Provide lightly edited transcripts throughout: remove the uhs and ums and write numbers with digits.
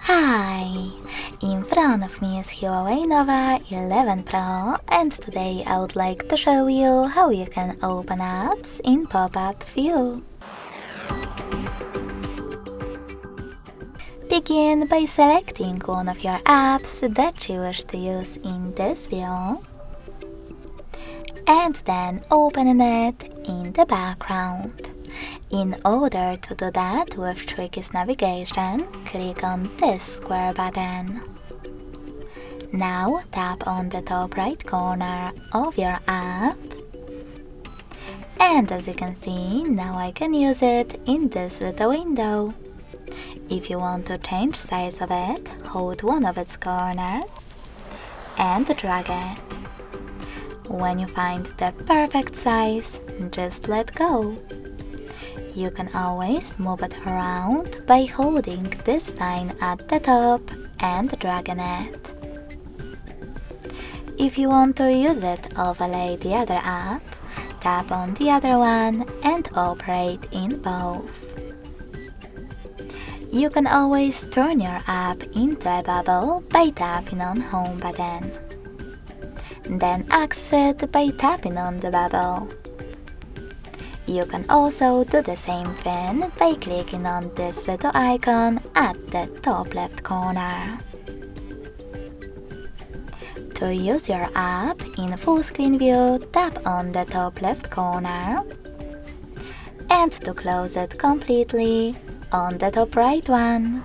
Hi! In front of me is Huawei Nova 11 Pro, and today I would like to show you how you can open apps in pop-up view. Begin by selecting one of your apps that you wish to use in this view, and then open it in the background. In order to do that with tricky navigation, click on this square button. Now tap on the top right corner of your app. And as you can see, now I can use it in this little window. If you want to change size of it, hold one of its corners and drag it. When you find the perfect size, just let go. You can always move it around by holding this line at the top and dragging it. If you want to use it overlay the other app, tap on the other one and operate in both. You can always turn your app into a bubble by tapping on Home button. Then access it by tapping on the bubble. You can also do the same thing by clicking on this little icon at the top left corner. To use your app in full screen view, tap on the top left corner, and to close it completely, on the top right one.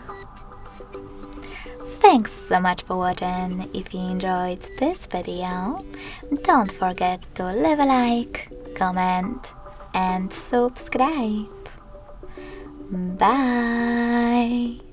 Thanks so much for watching. If you enjoyed this video, don't forget to leave a like, comment, and subscribe. Bye!